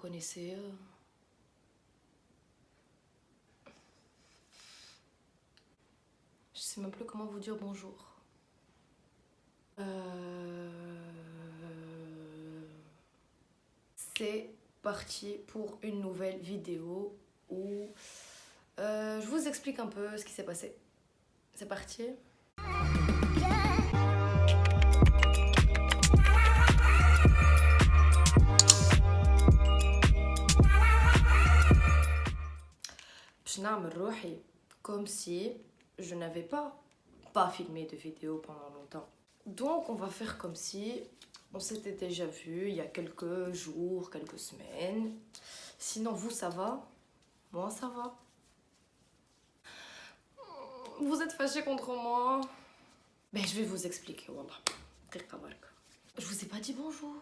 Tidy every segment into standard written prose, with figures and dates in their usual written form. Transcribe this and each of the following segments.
connaissez. Je sais même plus comment vous dire bonjour. C'est parti pour une nouvelle vidéo où je vous explique un peu ce qui s'est passé. C'est parti. Je نعمل روحي comme si je n'avais pas filmé de vidéo pendant longtemps. Donc on va faire comme si on s'était déjà vu il y a quelques jours, quelques semaines. Sinon vous ça va? Moi ça va. Vous êtes fâchés contre moi? Ben je vais vous expliquer, wallah. Je vous ai pas dit bonjour.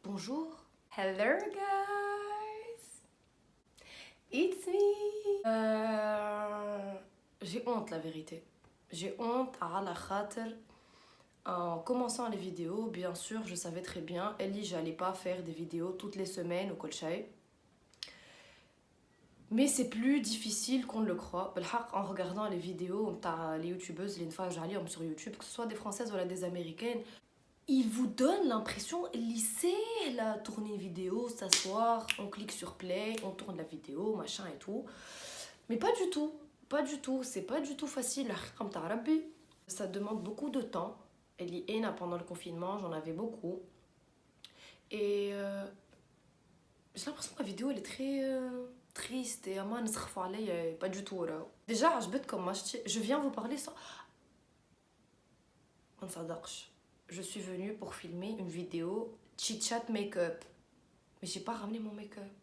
Bonjour. Hello guys. It's me. J'ai honte la vérité. J'ai honte à la khater. En commençant les vidéos, bien sûr, je savais très bien, Ellie, j'allais pas faire des vidéos toutes les semaines au Kolchay. Mais c'est plus difficile qu'on ne le croit. En regardant les vidéos, les youtubeuses, les femmes sur YouTube, que ce soit des françaises ou des américaines, ils vous donnent l'impression, lycée, là, tourner une vidéo, s'asseoir, on clique sur play, on tourne la vidéo, machin et tout. Mais pas du tout, pas du tout, c'est pas du tout facile. Ça demande beaucoup de temps. Pendant le confinement, j'en avais beaucoup. Et j'ai l'impression que la vidéo elle est très triste et pas du tout. Déjà, je viens vous parler sans... Je suis venue pour filmer une vidéo chit-chat make-up. Mais j'ai pas ramené mon make-up.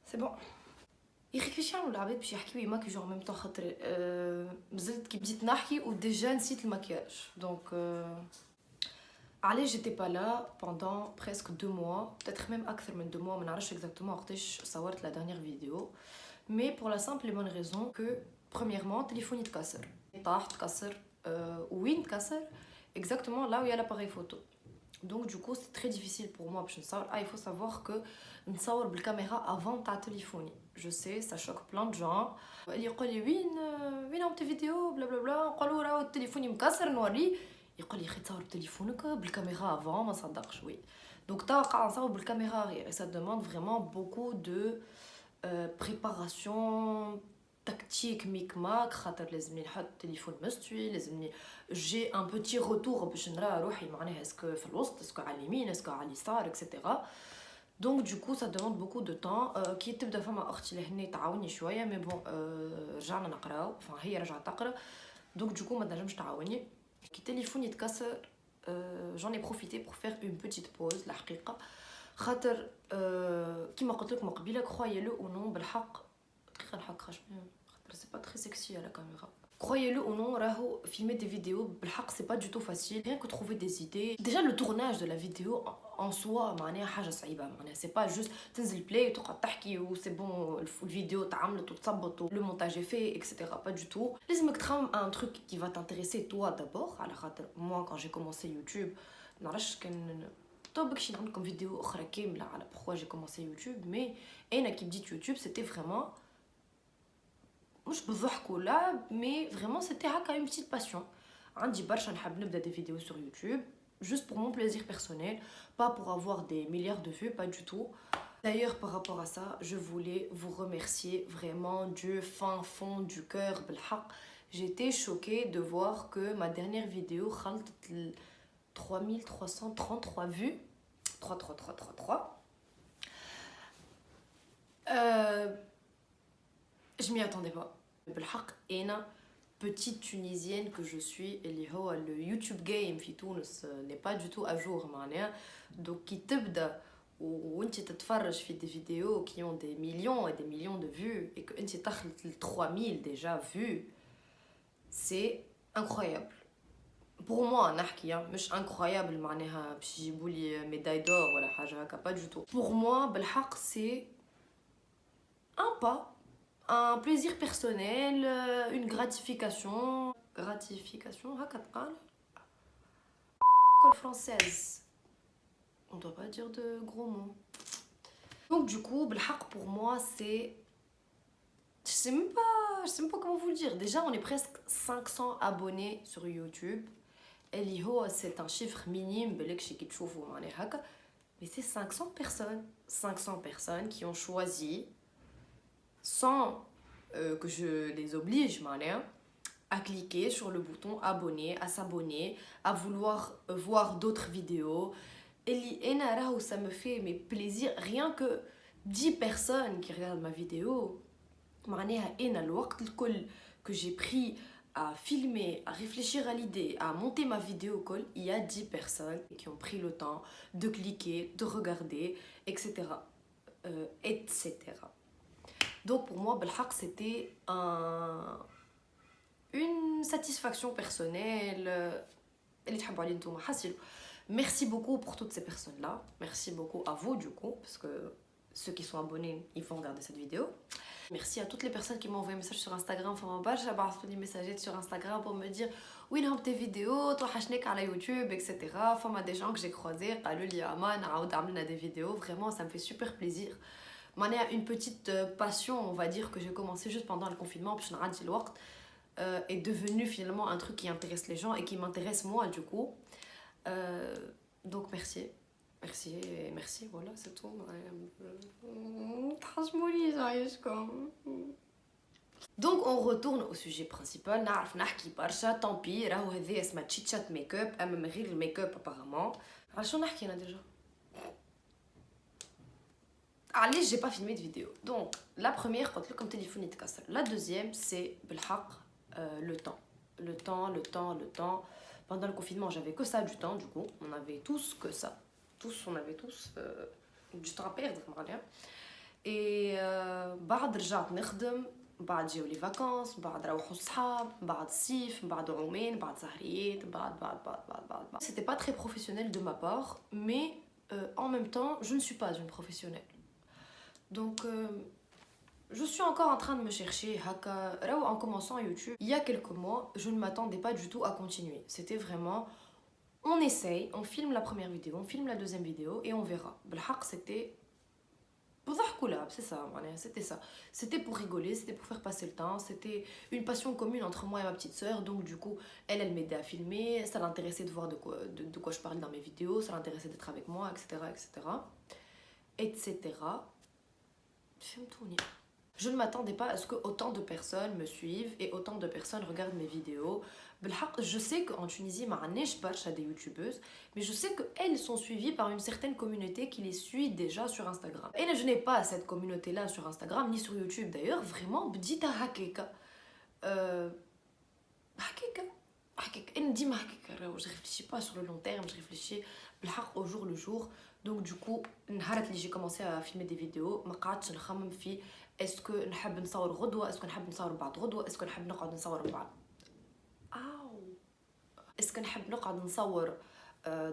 C'est bon. يخفيشان ولا العباد باش يحكيو يماكيجو en même temps خاطر مازلت كي بديت نحكي وديجا نسيت المكياج دونك علاش j'étais pas là pendant presque 2 mois peut-être même اكثر من 2 mois ما نعرفش exactement وقتاش صورت la dernière vidéo mais pour la simple et bonne raison que premièrement تليفوني تكسر طاح تكسر وين تكسر exactement là où il y a l'appareil photo. Donc du coup c'est très difficile pour moi باش نصور. Il faut savoir que نصور بالكاميرا avant تاع تليفوني. Je sais, ça choque plein de gens. اللي يقول لي وين هاو فيديو بلا بلا بلا نقولوا راه التليفون مكسر نوريه يقول لي اخي تصور بتليفونك بالكاميرا avant ما صدقش وي. Donc تا قاعد نصور بالكاميرا غير. Ça demande vraiment beaucoup de préparation tactique ميكماك خاطر لازمني نحط التليفون مستوي لازمني جي ان بوتي روتور باش نرى روحي معناها اسكو في الوسط اسكو على اليمين اسكو على اليسار اكسيتيرا. Donc du coup ça demande beaucoup de temps. كي تبدا فما اختي لهنا تعاوني شويه مي بون رجعنا نقراو هي رجعت تقرا donc du coup ما نجمش تعاوني كي تليفوني يتكسر. j'en ai profité pour faire une petite pause الحقيقه خاطر كيما قلت لكم قبيله croyez-le ou non بالحق دقيقه الحق خاطر c'est pas très sexy à la caméra. Croyez-le ou non, filmer des vidéos, c'est pas du tout facile. Rien que trouver des idées. Déjà, le tournage de la vidéo en soi, c'est pas juste تنزل play ou c'est bon, la vidéo le montage est fait, etc. Pas du tout. لازمك تخمم un truc qui va t'intéresser toi d'abord. Moi, quand j'ai commencé YouTube, طبق شي نعملكم فيديو أخرى كاملة على pourquoi j'ai commencé YouTube. Mais أنا qui بديت YouTube, c'était vraiment مش بضحكوا لا mais vraiment c'était هكا une petite passion. عندي برشا نحب نبدا des vidéos sur YouTube juste pour mon plaisir personnel, pas pour avoir des milliards de vues, pas du tout. D'ailleurs par rapport à ça, je voulais vous remercier vraiment du fin fond du cœur بالحق. J'étais choquée de voir que ma dernière vidéo خلطت 3333 vues 33333. Je m'y attendais pas. بالحق انا petite tunisienne que je suis اللي هو le YouTube game في تونس n'est pas du tout à jour معناها. Donc كي تبدا وانت تتفرج في des vidéos qui ont des millions et des millions de vues et que انت تخلط ل 3000 déjà vues, c'est incroyable. Pour moi نحكي مش incroyable معناها باش يجيبوا لي médaille d'or ولا حاجه هكا pas du tout. Pour moi بالحق c'est un pas, un plaisir personnel, une gratification. gratification هكا تقال école française on doit pas dire de gros mots donc du coup بالحق pour moi c'est je sais même pas comment vous le dire déjà on est presque 500 abonnés sur YouTube اللي هو c'est un chiffre minime بالك شي كي تشوفوا معناها هكا mais c'est 500 personnes qui ont choisi sans que je les oblige معناها à cliquer sur le bouton abonner, à s'abonner, à vouloir voir d'autres vidéos. Et ça me fait mais plaisir rien que 10 personnes qui regardent ma vidéo. Que j'ai pris à filmer, à réfléchir à l'idée, à monter ma vidéo, il y a 10 personnes qui ont pris le temps de cliquer, de regarder, etc. Etc. Donc pour moi, c'était une satisfaction personnelle. Merci beaucoup pour toutes ces personnes-là. Merci beaucoup à vous du coup, parce que ceux qui sont abonnés, ils vont regarder cette vidéo. Merci à toutes les personnes qui m'ont envoyé un message sur Instagram. J'ai reçu des messages sur Instagram pour me dire oui, non, tes vidéos, toi, hashtag à la YouTube, etc. Enfin, des gens que j'ai croisés, des vidéos. Vraiment, ça me fait super plaisir. Une petite passion, on va dire, que j'ai commencé juste pendant le confinement. Est devenu finalement un truc qui intéresse les gens et qui m'intéresse moi du coup. Donc merci, voilà, c'est tout. Donc on retourne au sujet principal. نعرف نحكي برشا tant pis راهو هذه اسمها تشيتشات ميك اب اما من غير الميك اب apparemment. على شو نحكي انا ديجا؟ علاش j'ai pas filmé de vidéo. Donc la première قلت لكم تليفوني تكسر. La deuxième c'est بالحق le temps. Pendant le confinement, j'avais que ça du temps, du coup. On avait tous que ça. On avait tous du temps à perdre. Et بعد رجعت نخدم بعد جاو لي vacances بعد روحوا الصحاب بعد الصيف بعد عومين بعد سهريات بعد C'était pas très professionnel de ma part, mais en même temps, je ne suis pas une professionnelle. Donc je suis encore en train de me chercher. En commençant YouTube, il y a quelques mois, je ne m'attendais pas du tout à continuer. C'était vraiment, on essaye, on filme la première vidéo, on filme la deuxième vidéo et on verra. C'était c'était ça. C'était pour rigoler, c'était pour faire passer le temps. C'était une passion commune entre moi et ma petite sœur. Donc du coup, elle m'aidait à filmer. Ça l'intéressait de voir de quoi je parlais dans mes vidéos. Ça l'intéressait d'être avec moi, etc. Je ne m'attendais pas à ce que autant de personnes me suivent et autant de personnes regardent mes vidéos. Je sais qu'en Tunisie, il y a des youtubeuses, mais je sais qu'elles sont suivies par une certaine communauté qui les suit déjà sur Instagram. Et je n'ai pas cette communauté-là sur Instagram, ni sur YouTube d'ailleurs. Vraiment, bdita hakeka. Je réfléchis pas sur le long terme, je réfléchis au jour le jour. Donc du coup, j'ai commencé à filmer des vidéos. Est-ce que نحب نصور غدوة؟ est-ce que نحب نصور بعد غدوة؟ est-ce que نحب نقعد نصور بعد est-ce que نحب نقعد نصور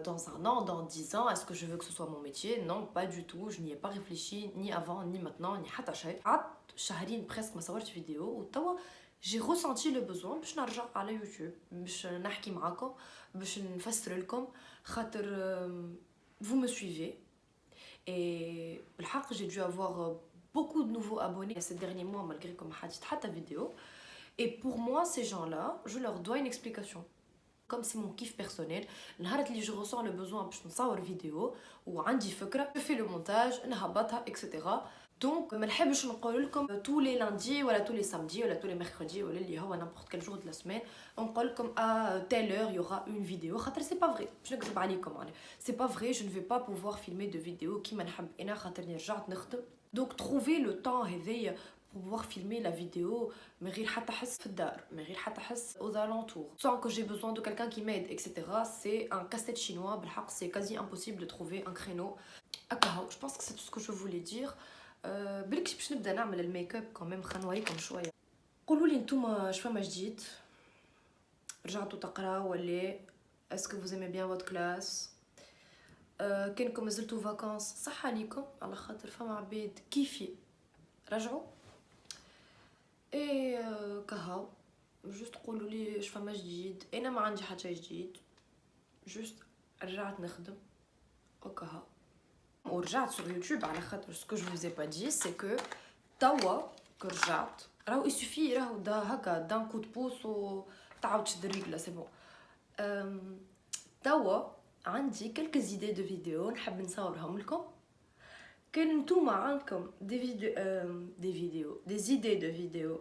dans un an, dans 10 ans? Est-ce que je veux que ce soit mon métier? Non, pas du tout. Je n'y ai pas réfléchi ni avant, ni maintenant, ni حتى شيء. قعدت شهرين presque ما صورت فيديو وتوا j'ai ressenti le besoin باش نرجع على يوتيوب باش نحكي معاكم باش نفسر لكم خاطر vous me suivez et بالحق j'ai dû avoir beaucoup de nouveaux abonnés ces derniers mois malgré que ما حطيت حتى vidéo. Et pour moi, ces gens-là, je leur dois une explication. Comme c'est mon kiff personnel, je ressens le besoin de faire une vidéo ou je fais le montage, etc. Donc, je ne peux pas vous dire tous les lundis, ou tous les samedis, ou tous les mercredis, ou n'importe quel jour de la semaine, on peut dire à telle heure il y aura une vidéo. C'est pas vrai. Je ne vais pas dire c'est pas vrai, je ne vais pas pouvoir filmer de vidéos qui m'aiment. Donc, trouver le temps pour pouvoir filmer la vidéo aux alentours sans que j'ai besoin de quelqu'un qui m'aide, etc. C'est un casse-tête chinois. C'est quasi impossible de trouver un créneau. Je pense que c'est tout ce que je voulais dire. بالك باش نبدا نعمل الميك اب كمان خلينا نوريكم شويه. قولوا لي نتوما شنو ما جديد رجعتوا تقراو ولا est-ce que vous aimez bien votre classe كانكم مازلتوا فاكانس صح عليكم على خاطر فما عباد كيفي رجعوا اي كهو جوست قولوا لي اش فما جديد. انا ما عندي حتى جديد، جوست رجعت نخدم وكها ورجعت sur YouTube على خاطر ce que je vous ai pas dit c'est que توا كي رجعت راهو يسوفي راهو دا هكا دان كود بوس وتعاود تشد الرجله سي بون. توا عندي quelques idées de vidéos نحب نصورهم لكم. كان نتوما عندكم des idées de vidéos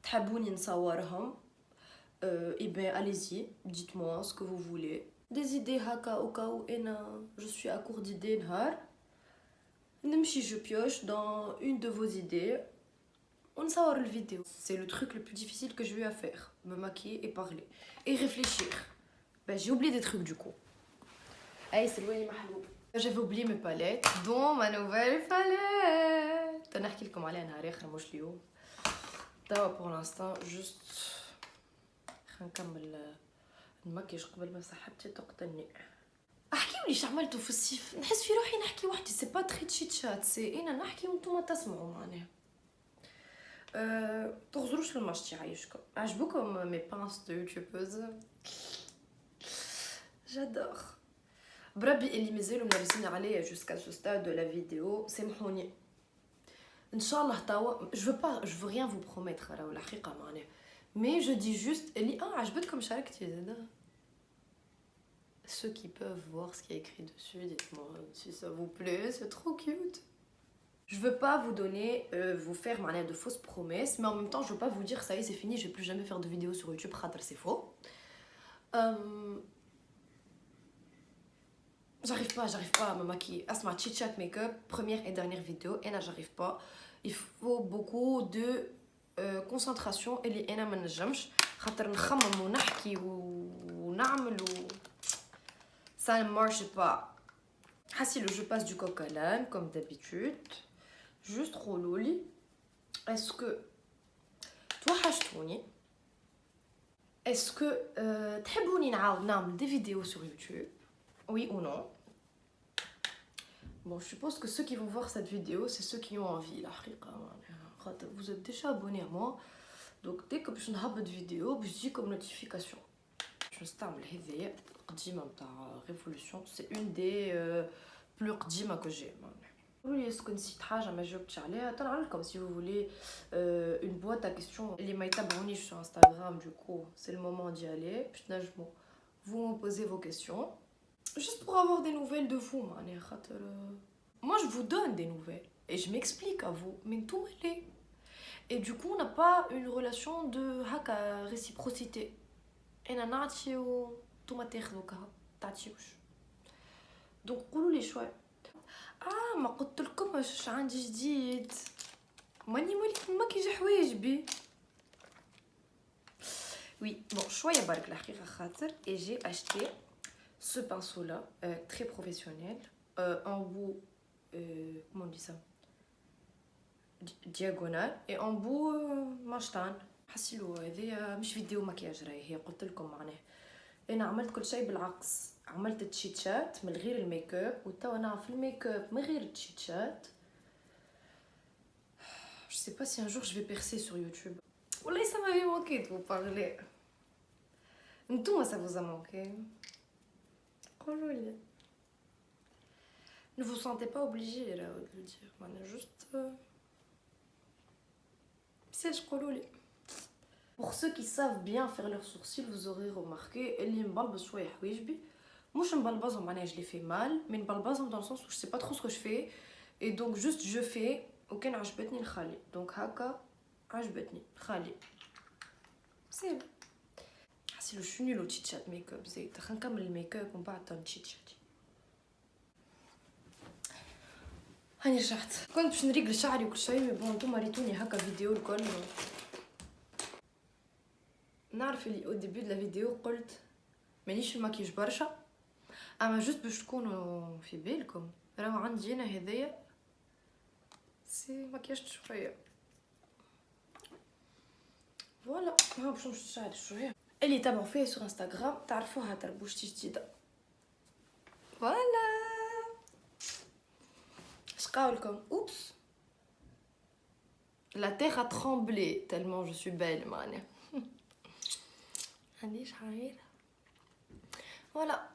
تحبوني نصورهم et ben allez-y, dites-moi ce que vous voulez. Des idées haka au cas où je suis à court d'idées نهار نمشي je pioche dans une de vos idées on sort le vidéo. C'est le truc le plus difficile que j'ai eu à faire, me maquiller et parler et réfléchir. Ben j'ai oublié des trucs du coup. Hey, c'est loin محلو. J'avais oublié mes palettes dont ma nouvelle palette. نحكي لكم عليها نهار اخر مش اليوم. توا pour l'instant juste خلينا نكمل نمكيش قبل ما صاحبتي تقتلني. احكيوا لي اش عملتوا في الصيف. نحس في روحي نحكي وحدي سي با تري تشيت شات سي انا نحكي وانتم تسمعوا معناها. تغزروش المشتي عايشكم. عجبوكم مي بانس دو يوتيوبوز؟ جادور. بربي اللي مازالوا منرسين عليا جوسكا سو ستاد دو لا فيديو سامحوني. ان شاء الله توا je veux rien vous promettre راهو الحقيقه معناها. Mais je dis juste اللي عجبتكم شاركتي زادا. Ceux qui peuvent voir ce qui est écrit dessus, dites-moi si ça vous plaît, c'est trop cute. Je veux pas vous donner, vous faire de fausses promesses, mais en même temps je veux pas vous dire ça y est c'est fini, je vais plus jamais faire de vidéos sur YouTube, c'est faux. J'arrive pas à me maquiller. Asma chit chat make-up, première et dernière vidéo, et là j'arrive pas. Il faut beaucoup de concentration اللي انا ما نجمش خاطر نخمم ونحكي ونعمل ça ne marche pas. حسيلو je passe du coq à l'âne comme d'habitude. Juste قولولي est-ce que توحشتوني؟ est-ce que تحبوني نعاود نعمل des vidéos sur YouTube oui ou non? Bon, je suppose que ceux qui vont voir cette vidéo c'est ceux qui ont envie la حقيقة. Vous êtes déjà abonné à moi donc dès que je نهبط vidéo je dis comme notification. Je نستعمل هذيا قديمة متاع révolution c'est une des plus قديمة que j'ai. قولوا لي اسكو نسيت حاجة ما جاوبتش عليها تنعلمكم si vous voulez une boîte à questions اللي ما يتابعونيش sur Instagram du coup c'est le moment d'y aller باش تنجموا vous me posez vos questions juste pour avoir des nouvelles de vous معناها خاطر moi je vous donne des nouvelles et je m'explique à vous mais tout m'allait. Et du coup on n'a pas une relation de haka réciprocité. انا نعطي وانتوما تاخذوا كها تعطيوش. donc قولوا لي شويه. ما قلت لكم واش عندي جديد ماني وليت نمكيج حوايج بي. oui bon شويه برك الحقيقه خاطر et j'ai acheté ce pinceau là très professionnel en bout comment on dit ça diagonale et en bout مشطان. حسيلو هذه مش فيديو مكياج راهي هي قلت لكم معناه انا عملت كل شيء بالعكس. عملت تشيتشات من غير الميك اب وتوا انا في الميك اب من غير التشيتشات. je sais pas si un jour je vais percer sur YouTube. والله ça m'avait manqué de vous parler. نتوما ça vous a manqué. قولوا لي. ne vous sentez pas obligé de le dire معناه juste c'est je قولوا لي. Pour ceux qui savent bien faire leurs sourcils, vous aurez remarqué اللي مبلبز شويه حوايجبي. مش مبلبزهم معناها je les fais mal, mais مبلبزهم dans le sens où je sais pas trop ce que je fais et donc juste je fais وكان عجبتني نخلي. donc هكا عجبتني خلي. سي حسيلو شو نيلو تشيتشات ميك اب زيت. خلينا نكمل الميك اب ومن بعد تنشيتشاتي. هاني رجعت. كنت باش نريقل شعري وكل شيء مي بون نتوما ريتوني هكا فيديو الكل. نعرف اللي au début de la vidéo قلت مانيش في الماكياج برشا اما جوست باش تكونوا في بالكم راهو عندي انا هذايا سي ماكياج شويه فوالا. ها باش نمشي نشعل شويه اللي يتابعوا فيا sur Instagram تعرفوها تربوشتي جديده. فوالا اش قاولكم اوبس la terre a tremblé tellement je suis belle معناها. عندي شعير فوالا.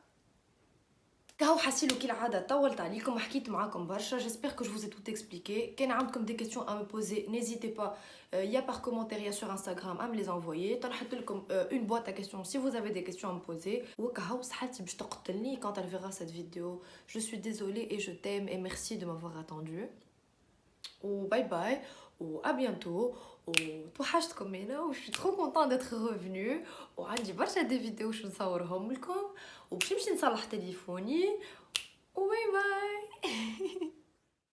كهو حسيلو كالعادة طولت عليكم وحكيت معاكم برشا. J'espère que je vous ai tout expliqué. كان عندكم des questions à me poser, n'hésitez pas. Il y a par commentaire, il y a sur Instagram à me les envoyer. تنحط لكم une boîte à questions si vous avez des questions à me poser. وكهو صحتي باش تقتلني quand elle verra cette vidéo. Je suis désolée et je t'aime et merci de m'avoir attendu. Bye bye. À bientôt. توحشتكم هنا و je suis trop contente d'être revenue. وعندي برشا دي فيديو باش نصورهم لكم وباش نمشي نصلح تليفوني. باي باي.